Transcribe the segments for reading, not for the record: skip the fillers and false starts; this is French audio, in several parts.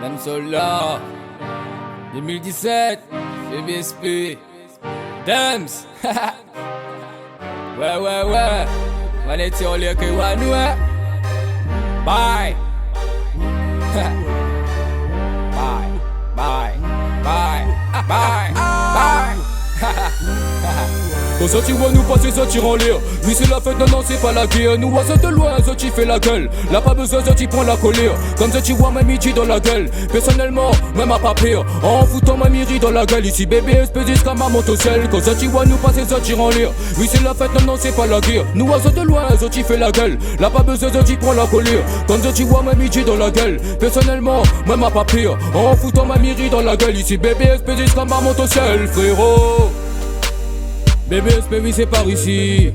Même Solar 2017 BBSP Dams. Ouais Maneti olè ke wanou Bye. Bye. Quand ça tu vois nous passer, ça tire en l'air. Oui c'est la fête, non c'est pas la guerre. Nous voit ça de loin, ça tu fais la gueule. Là pas besoin, ça tu prends la colère. Comme ça tu vois ma midi dans la gueule. Personnellement, même à pas pire. En foutant ma miri dans la gueule. Ici bébé espèce comme ma motocelle. Quand ça tu vois nous passer, ça tire en l'air. Oui c'est la fête, non c'est pas la guerre. Nous voit ça de loin, ça tu fais la gueule. Là pas besoin, ça tu prends la colère. Comme ça tu vois ma midi dans la gueule. Personnellement, même à pas pire. En foutant ma miri dans la gueule. Ici bébé espèce comme ma motocelle, frérot. BBSP oui c'est par ici.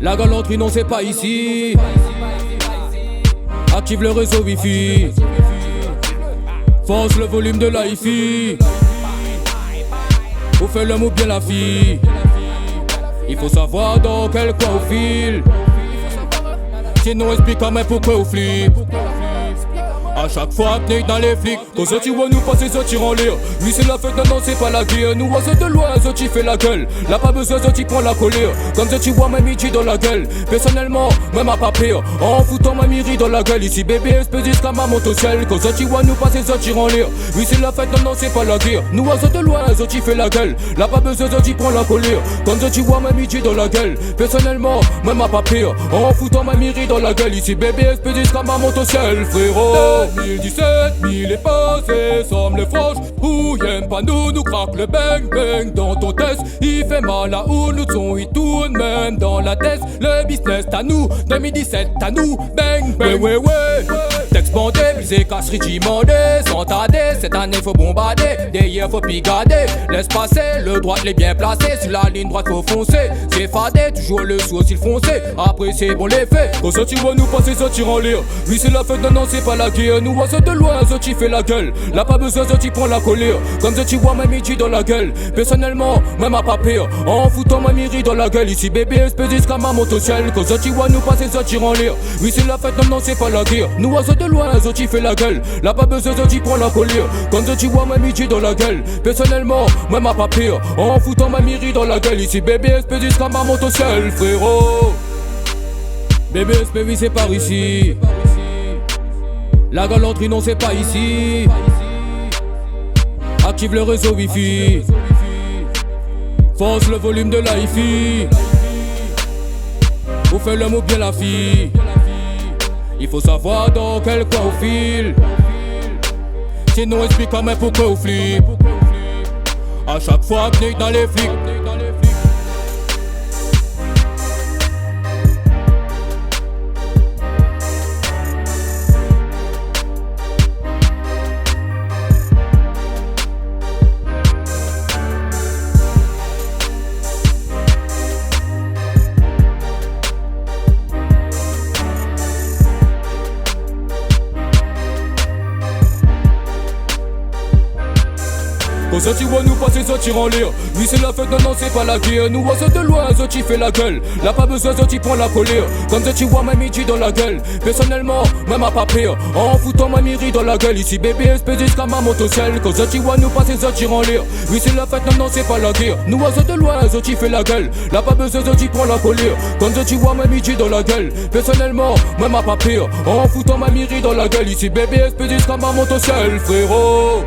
La galanterie non c'est pas ici. Active le réseau wifi. Force le volume de la hi-fi. Ou fait l'homme ou bien la fille. Il faut savoir dans quel coin on file. Sinon explique à moi pourquoi on flippe. A chaque fois tenez dans les flics. Quand ça tu vois nous passer, ça tire en l'air. Oui c'est la fête, non c'est pas la guerre. Nous voit ça de loin, ça tu fais la gueule. Là pas besoin, ça tu prends la colère. Comme ça tu vois ma midi dans la gueule. Personnellement, même à pas pire. En foutant ma miri dans la gueule. Ici bébé espèce comme ma motocelle. Quand ça tu vois nous passer, ça tire en l'air. Oui c'est la fête, non c'est pas la guerre. Nous voit ça de loin, ça tu fais la gueule. Là pas besoin, ça tu prends la colère. Comme ça tu vois ma midi dans la gueule. Personnellement, même à pas pire. En foutant ma miri dans la gueule. Ici bébé espèce comme ma motocelle, frérot. 2017, 1000 est passé, somme les franches. Ou y'aime pas nous craque le bang bang dans ton test. Il fait mal à où nous son, il tourne même dans la tête. Le business à nous, 2017 à nous, bang bang. Ouais. Texte bandé, brisé, casse rigimandé. Sans tarder, cette année faut bombarder. Derrière faut pigader. Laisse passer, le droit l'est bien placé. Sur la ligne droite faut foncer. C'est fadé, toujours le sourcil foncé. Après c'est bon l'effet. Quand ça tu vois nous passer, ça tire en l'air. Oui c'est la fête, non c'est pas la guerre. Nous voit ça de loin, ça tu fais la gueule. Là pas besoin, ça tu prends la colère. Comme ça tu vois ma midi dans la gueule. Personnellement, même à pas pire. En foutant ma miri dans la gueule. Ici bébé espèce comme ma motocelle. Quand ça tu vois nous passer, ça tire en l'air. Oui c'est la fête, non c'est pas la guerre. Nous voit ça de loin, ça tu fais la gueule. Là pas besoin, ça tu prends la colère. Comme ça tu vois ma midi dans la gueule. Personnellement, même à pas pire. En foutant ma miri dans la gueule. Ici bébé espèce comme ma motocelle, frérot. BBSP oui c'est par ici. La galanterie non c'est pas ici. Active le réseau wifi. Force le volume de la hi-fi. Ou fait l'homme ou bien la fille. Il faut savoir dans quel coin on file. Sinon explique à moi pourquoi on flippe. A chaque fois tenez dans les flics. Quand ça tu vois nous passer, ça tire en l'air. Oui c'est la fête, non c'est pas la guerre. Nous voit ça de loin, ça tu fais la gueule. Là pas besoin, ça tu prends la colère. Comme ça tu vois ma midi dans la gueule. Personnellement, même à pas pire. En foutant ma miri dans la gueule. Ici bébé espèce comme ma motocelle. Quand ça tu vois nous passer, ça tire en l'air. Oui c'est la fête, non c'est pas la guerre. Nous voit ça de loin, ça tu fais la gueule. Là pas besoin, ça tu prends la colère. Comme ça tu vois ma midi dans la gueule. Personnellement, même à pas pire. En foutant ma miri dans la gueule. Ici bébé espèce comme ma motocelle, frérot.